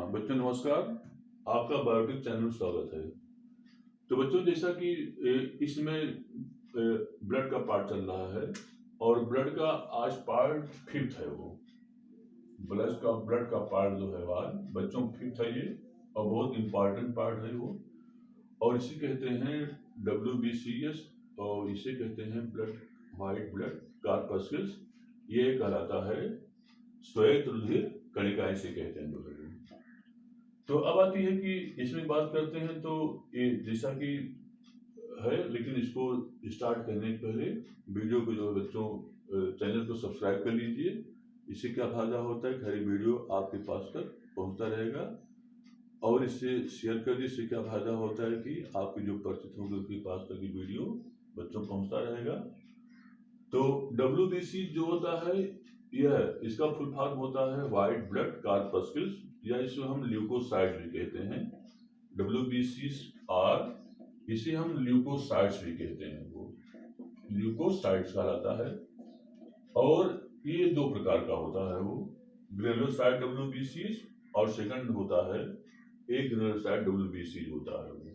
बच्चों नमस्कार। आपका बायोटेक चैनल में स्वागत है। तो बच्चों जैसा कि इसमें ब्लड का पार्ट चल रहा है और ब्लड का आज पार्ट 5th है। वो ब्लड का पार्ट जो है आज बच्चों 5th है ये, और बहुत इंपॉर्टेंट पार्ट है वो। और इसे कहते हैं WBCS और इसे कहते हैं व्हाइट ब्लड कॉर्पस्कल्स। ये कहलाता है श्वेत रुधिर कणिका, इसे कहते हैं जो है। तो अब आती है कि इसमें बात करते हैं तो ये जैसा कि है, लेकिन इसको स्टार्ट करने के पहले वीडियो को जो बच्चों चैनल को सब्सक्राइब कर लीजिए। इससे क्या फायदा होता है, हर वीडियो आपके पास तक पहुंचता रहेगा। और इससे शेयर कर दीजिए। इससे क्या फायदा होता है कि आपके जो परिचित होंगे उनके पास तक ये वीडियो बच्चों पहुंचता रहेगा। तो WBC जो होता है यह इसका फुल फॉर्म होता है व्हाइट ब्लड कॉर्पस्कल्स, या इसे हम ल्यूकोसाइट्स भी कहते हैं। WBCs आर इसे हम ल्यूकोसाइट्स भी कहते हैं। वो ल्यूकोसाइट्स कहलाता है। और ये दो प्रकार का होता है। वो ग्रेनुलोसाइट WBCs और सेकंड होता है एक ग्रेनुलोसाइट WBC होता है वो।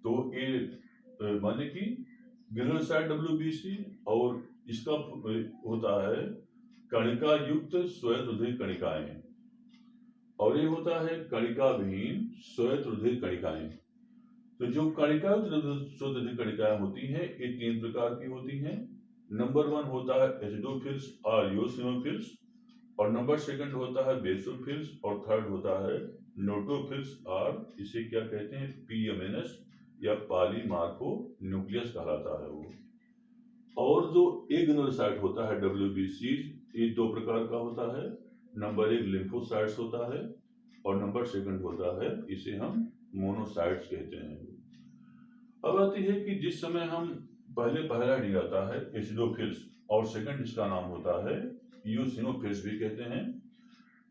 तो ये माने कि ग्रेनुलोसाइट WBC और इसका होता है कणिका युक्त श्वेत रुधिर कणिकाएं, और ये होता है कणिका विहीन श्वेत रुधिर कणिकाएं। तो जो कणिका युक्त श्वेत रुधिर कणिकाएं होती हैं ये 3 प्रकार की होती हैं। नंबर 1 होता है एसिडोफिल्स और यूसिनोफिल्स, और नंबर 2 होता है बेसोफिल्स, और थर्ड होता है नोटोफिल्स, और इसे क्या कहते हैं PMNS या पॉलीमार्फो न्यूक्लियस कहलाता है वो। और जो एक ग्रेनुलोसाइट होता है WBC, ये 2 प्रकार का होता है। नंबर 1 लिम्फोसाइट्स होता है, और नंबर 2 होता है इसे हम मोनोसाइट्स कहते हैं। अब आती है कि जिस समय हम पहला नहीं आता है एसिडोफिल्स, और सेकंड इसका नाम होता है यूसिनोफिल्स भी कहते हैं।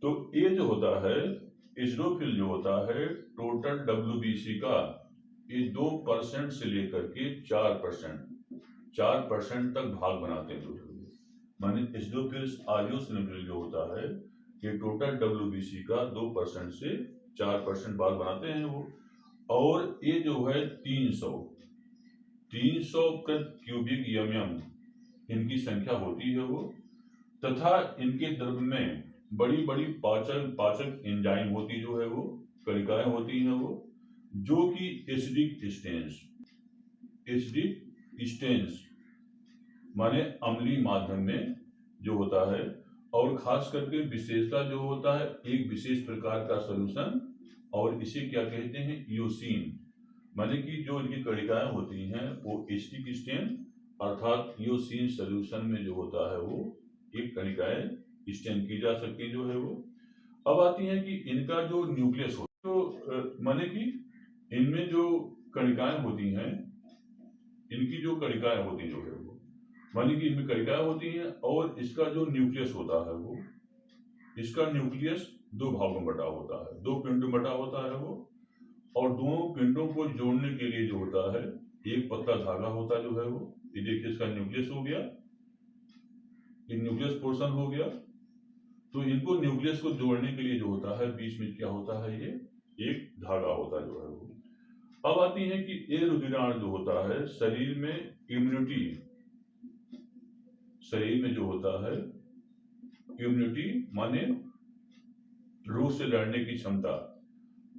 तो ये जो होता है एसिडोफिल जो होता है टोटल WBC का ये 2% से लेकर के 4% तक भाग बनाते हैं। माने एसिडोफिल्स आयोसिनोफिल जो होता है ये टोटल WBC का 2% से 4% भाग बनाते हैं वो। और ये जो है 300 प्रति क्यूबिक mm इनकी संख्या होती है वो। तथा इनके द्रव्य में बड़ी बड़ी पाचक एंजाइम होती जो है वो कणिकाएं होती हैं वो, जो कि एसिडिक स्टेन्स माने अम्लीय माध्यम में जो होता है। और खास करके विशेषता जो होता है एक विशेष प्रकार का सॉल्यूशन, और इसे क्या कहते हैं यूसिन। माने कि जो इनकी कणिकाएं होती हैं वो एसिडिक स्टेन अर्थात यूसिन सॉल्यूशन में जो होता है वो एक कणिकाएं स्टेन की जा सकती जो है वो। अब आती है कि इनका जो न्यूक्लियस हो तो माने कि इनमें जो कणिकाएं होती हैं इनकी जो कणिकाएं होती जो है वो माने कि इनमें कणिकाएं होती हैं, और इसका जो न्यूक्लियस होता है वो इसका न्यूक्लियस 2 भागों में बटा होता है, 2 पिंडों में बटा होता है वो। और दोनों पिंडों को जोड़ने के लिए जो होता है एक पतला धागा होता जो है वो। ये देखिए इसका न्यूक्लियस हो गया, ये न्यूक्लियस पोर्शन हो गया। तो इनको न्यूक्लियस को जोड़ने के लिए जो होता है बीच में क्या होता है ये एक धागा होता जो है वो। अब आती है कि ये रुधिराण जो होता है शरीर में इम्यूनिटी, शरीर में जो होता है इम्यूनिटी माने रोग से लड़ने की क्षमता,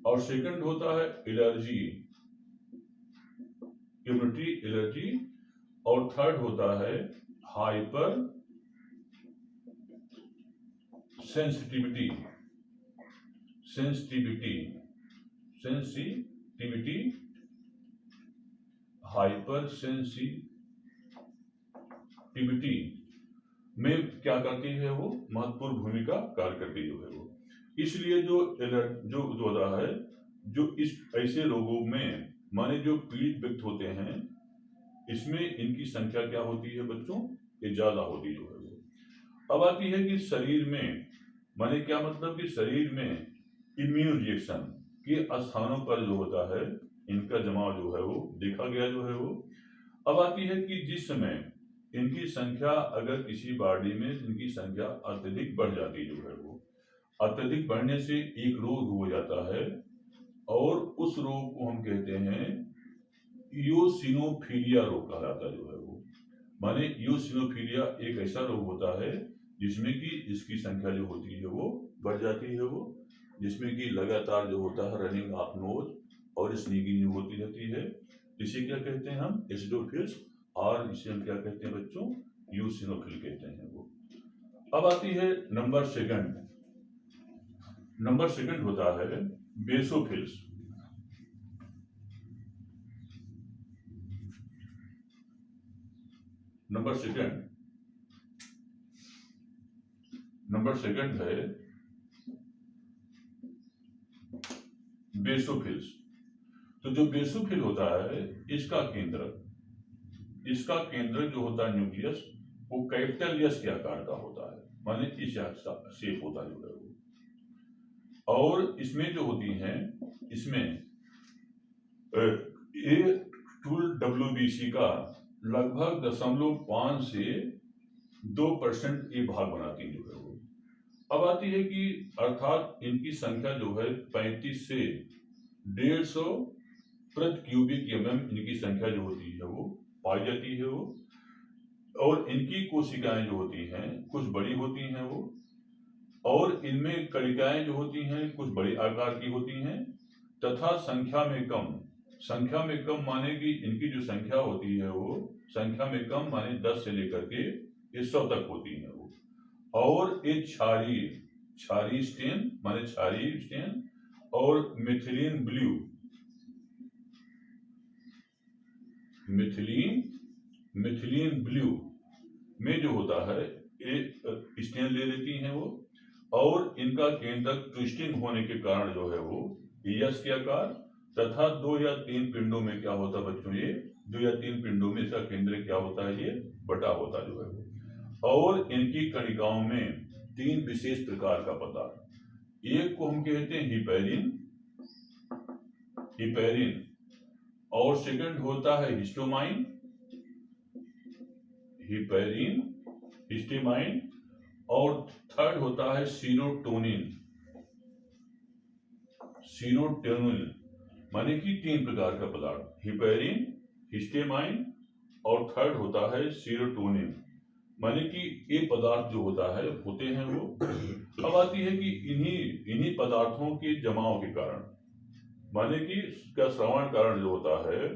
और सेकंड होता है एलर्जी, इम्यूनिटी एलर्जी, और थर्ड होता है हाइपर सेंसिटिविटी हाइपर सेंसिटिविटी में क्या करती है वो महत्वपूर्ण भूमिका कार्य करती जो है वो। इसलिए जो होता है जो इस ऐसे रोगों में माने जो पीड़ित व्यक्ति होते हैं इसमें इनकी संख्या क्या होती है बच्चों ये ज्यादा होती जो है वो। अब आती है कि शरीर में माने क्या मतलब कि शरीर में इम्यून रिएक्शन के स्थानों पर जो होता है इनका जमाव जो है वो देखा गया जो है वो। अब आती है कि जिस समय इनकी संख्या अगर किसी बॉडी में इनकी संख्या अत्यधिक बढ़ जाती जो है वो, अत्यधिक बढ़ने से एक रोग हो जाता है और उस रोग को हम कहते हैं इयोसिनोफिलिया रोग कहलाता है जो है वो। माने इयोसिनोफिलिया एक ऐसा रोग होता है जिसमें कि इसकी संख्या जो होती है वो बढ़ जाती है वो, जिसमें कि लगातार जो होता है रनिंग ऑफ नोज और स्नीजिंग जो होती रहती है। इसे क्या कहते हैं हम? एसिडोफिल्स, और इसे हम क्या कहते हैं बच्चों? इयोसिनोफिल कहते हैं वो। अब आती है नंबर सेकंड। नंबर सेकंड होता है बेसोफिल्स। नंबर सेकंड है बेसोफिल्स। तो जो बेसोफिल होता है इसका केंद्र जो होता है न्यूक्लियस, वो कैपिटल एस के आकार का होता है, माने इस शेप होता है जो है वो। और इसमें जो होती हैं, इसमें A2WBC का लगभग 0.5 से 2% ये भाग बनाती है जो है वो। अब आती है कि अर्थात इनकी संख्या जो है 35 से 150 प्रति क्यूबिक mm इनकी संख्या जो होती है वो पाई जाती है वो। और इनकी कोशिकाएं जो होती हैं कुछ बड़ी होती हैं वो, और इनमें कणिकाएं जो होती हैं कुछ बड़ी आकार की होती हैं तथा संख्या में कम माने कि इनकी जो संख्या होती है वो संख्या में कम माने 10 से लेकर के 100 तक होती है वो। और ये क्षारीय स्टेन और मिथिलीन ब्लू में जो होता है ये स्टेन ले लेती हैं वो। और इनका केंद्रक ट्विस्टिंग होने के कारण जो है वो यस के आकार तथा 2 या 3 पिंडों में क्या होता है बच्चों? ये 2 या 3 पिंडों में इसका केंद्र क्या होता है? ये बटा होता जो है वो। और इनकी कणिकाओं में 3 विशेष प्रकार का पदार्थ, एक को हम कहते हैं हिपेरिन, और सेकंड होता है हिस्टोमाइन, और थर्ड होता है सीरोटोनिन, माने कि 3 प्रकार का पदार्थ, हिपेरिन, हिस्टेमाइन और थर्ड होता है सीरोटोनिन, माने कि ये पदार्थ जो होते हैं वो। अब आती है कि इन्हीं पदार्थों के जमाव के कारण, माने कि इसका श्रवण कारण जो होता है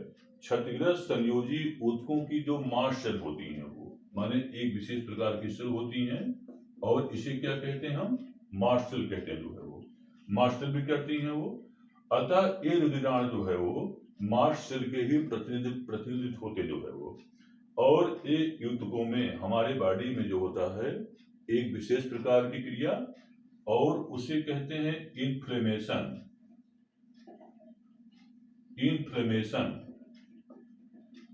क्षतिग्रस्त संयोजी ऊतकों की जो मास्ट सेल होती हैं वो, माने एक विशेष प्रकार की सेल होती हैं और इसे क्या कहते हैं हम? मास्ट सेल कहते हैं जो है वो। मास्ट सेल भी करती हैं वो। अतः ये रुधिराण जो है वो मास्ट सेल के ही प्रतिनिधित्व होते जो है वो। और ये ऊतकों में हमारे बॉडी में जो होता है एक विशेष प्रकार की क्रिया, और उसे कहते हैं इन्फ्लेमेशन।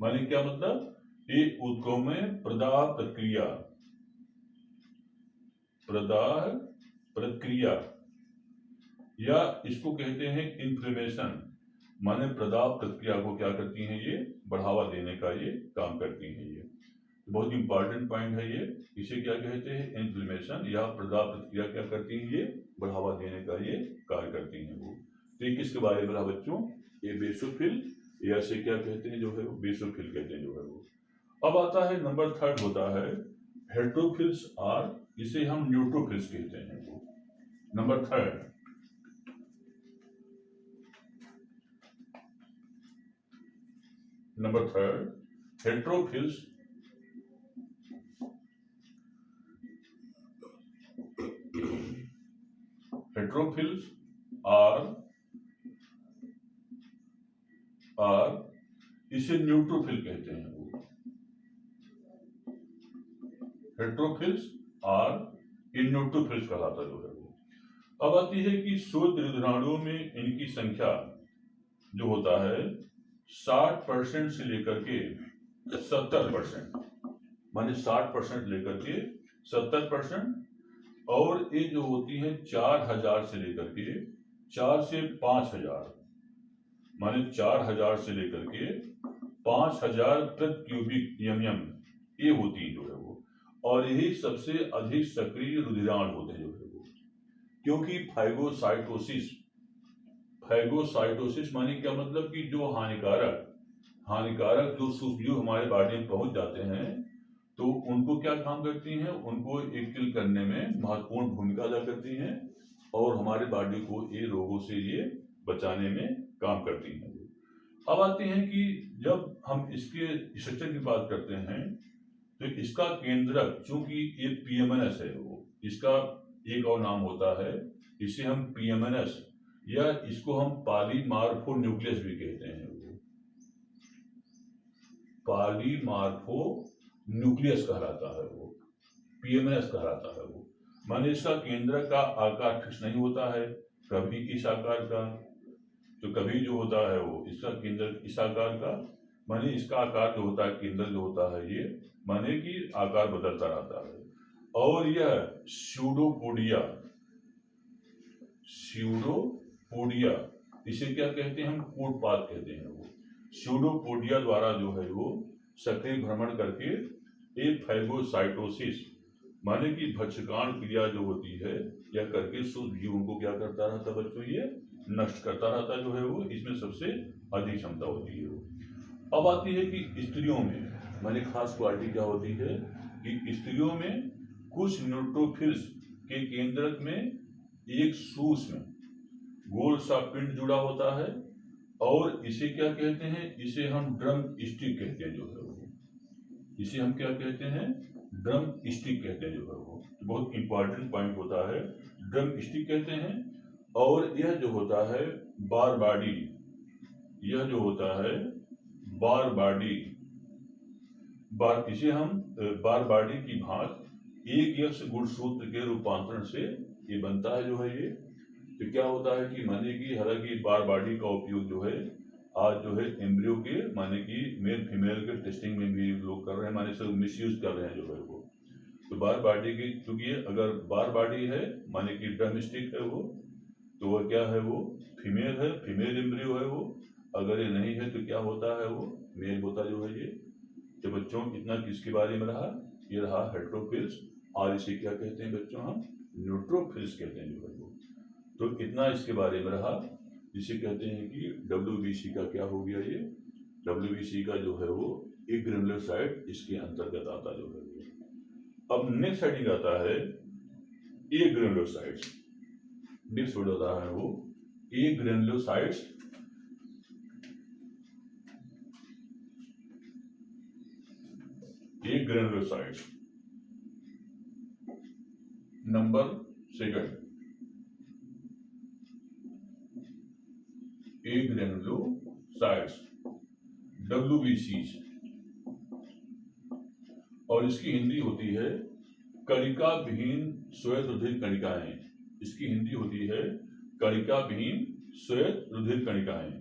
माने क्या मतलब? ये ऊतकों में प्रदाह प्रक्रिया या इसको कहते हैं इन्फ्लेमेशन, माने प्रदाह प्रक्रिया को क्या करती हैं? ये बढ़ावा देने का ये काम करती हैं। ये बहुत इंपॉर्टेंट पॉइंट है ये। इसे क्या कहते हैं? इन्फ्लेमेशन या प्रदाह प्रक्रिया क्या करती है? ये बढ़ावा देने का ये कार्य करती हैं वो। तो ये किसके बारे में रहा बच्चों? ये बेसोफिल, या से क्या कहते हैं जो है वो? बेसोफिल कहते हैं जो है वो। अब आता है नंबर थर्ड होता है हेट्रोफिल्स, और इसे हम न्यूट्रोफिल्स कहते हैं वो। नंबर थर्ड हेट्रोफिल्स और इसे न्यूट्रोफिल कहते हैं वो। हेट्रोफिल्स और न्यूट्रोफिल्स कहलाता जो है वो। अब आती है कि शुद्ध रुधिराणुओं में इनकी संख्या जो होता है 60% से लेकर के 70%, माने 60% लेकर के 70%, और ये जो होती है 4000 से लेकर के 4 से 5000, माने 4000 से लेकर के 5000 प्रति क्यूबिक mm ये होती है जो है वो। और यही सबसे अधिक सक्रिय रुधिराण होते हैं जो है वो। क्योंकि फाइगोसाइटोसिस माने क्या मतलब कि जो हानिकारक जो सूक्ष्मजीव हमारे बॉडी में पहुंच जाते हैं तो उनको क्या काम करती हैं, उनको एक किल करने में महत्वपूर्ण भूमिका अदा करती हैं और हमारे बॉडी को ये रोगों से ये बचाने में काम करती हैं। अब आते हैं कि जब हम इसके स्ट्रक्चर की बात करते हैं तो इसका केंद्रक, चूंकि ये पीएमएनएस है, वो इसका एक और नाम होता है, इसे हम पीएमएनएस या इसको हम पॉलीमार्फो न्यूक्लियस भी कहते हैं। वो पॉलीमार्फो न्यूक्लियस कहलाता है, वो पीएमएनएस कहलाता है। वो माने इसका केंद्र का आकार फिक्स नहीं होता है, कभी इस आकार का तो कभी जो होता है वो इसका केंद्र इस आकार का, माने इसका आकार जो होता है, केंद्र जो होता है ये माने कि आकार बदलता रहता है। और यह स्यूडोपोडिया इसे क्या कहते हैं, हम कूटपात कहते हैं। वो स्यूडोपोडिया द्वारा जो है वो सक्रिय भ्रमण करके एक फाइगोसाइटोसिस माने कि भक्षकाण क्रिया जो होती है या करके सूक्ष्म जीवों को क्या करता रहता बच्चों, ये नष्ट करता रहता जो है वो, इसमें सबसे अधिक क्षमता होती है। अब आती है कि स्त्रियों में माने खास क्वालिटी क्या होती है कि स्त्रियों में कुछ न्यूट्रोफिल्स के केंद्रक में एक सूक्ष्म गोल सा पिंड जुड़ा होता है और इसे क्या कहते हैं, इसे हम ड्रम स्टिक कहते हैं जो है वो, इसे हम क्या कहते हैं, ड्रम स्टिक कहते हैं जो है वो। तो बहुत इंपॉर्टेंट पॉइंट होता है, ड्रम स्टिक कहते हैं। और यह जो होता है बार बॉडी, यह जो होता है बार बॉडी इसे हम बार बॉडी की भांत एक यक्ष गुणसूत्र के रूपांतरण से ये बनता है जो है ये। तो क्या होता है कि माने कि हालांकि बार बॉडी का उपयोग जो है आज जो है एम्ब्रियो के माने कि मेल फीमेल के टेस्टिंग में भी लोग कर रहे हैं, माने सब मिसयूज कर रहे हैं जो है वो। तो बार बॉडी की, क्योंकि अगर बार बॉडी है माने कि ड्रम स्टिक है वो, तो वह क्या है, वो फीमेल है, फीमेल एम्ब्रियो है वो। अगर ये नहीं है तो क्या होता है, वो मेल होता जो है ये। तो बच्चों इतना किसके बारे में रहा, ये रहा हेटेरोफिल्स, और इसे क्या कहते हैं बच्चों, हम न्यूट्रोफिल्स कहते हैं जो है वो। तो इतना इसके बारे में रहा, जिसे कहते हैं कि WBC का क्या हो गया, ये WBC का जो है वो एक ग्रेनुलोसाइट इसके अंतर्गत आता जो है वो। अब नेक्स्ट हेडिंग आता है ए ग्रेनुलोसाइट्स, नेक्स्ट वर्ड होता है वो ए ग्रेनुलोसाइट्स। ए ग्रेनुलोसाइट्स नंबर सेकंड, ए ग्रेनुलोसाइट्स WBCs, और इसकी हिंदी होती है कणिका विहीन श्वेत रुधिर कणिकाएं। इसकी हिंदी होती है कणिका विहीन श्वेत रुधिर कणिकाएं।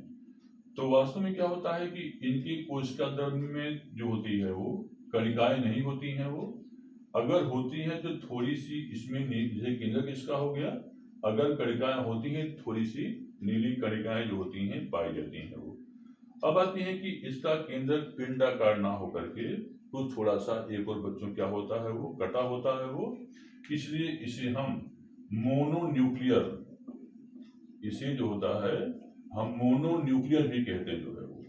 तो वास्तव में क्या होता है कि इनकी कोशिका द्रव्य में जो होती है वो कणिकाएं नहीं होती हैं, वो अगर होती हैं तो थोड़ी सी इसमें जैसे केंद्रक इसका हो गया, अगर कणिकाएं होती हैं थोड़ी सी नीली कणिकाएं जो होती हैं पाई जाती हैं वो। अब आती है कि इसका केंद्रक पिंडाकार ना होकर के तो थोड़ा सा एक और बच्चों क्या होता है, वो कटा होता है वो, इसलिए इसे हम मोनोन्यूक्लियर, इसे जो होता है हम मोनोन्यूक्लियर भी कहते हैं जो है वो,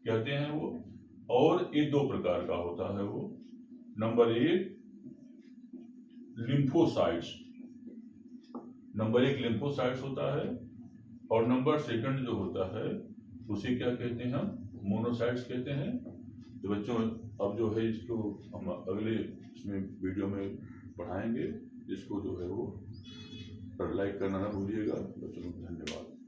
कहते हैं वो। और ये दो प्रकार का होता है वो, नंबर एक लिम्फोसाइट्स, नंबर एक लिम्फोसाइट्स होता है, और नंबर सेकंड जो होता है उसे क्या कहते हैं, हम मोनोसाइट्स कहते हैं। तो बच्चों अब जो है इसको हम अगले इसमें वीडियो में पढ़ाएंगे, इसको जो है वो लाइक करना ना भूलिएगा बच्चों। धन्यवाद।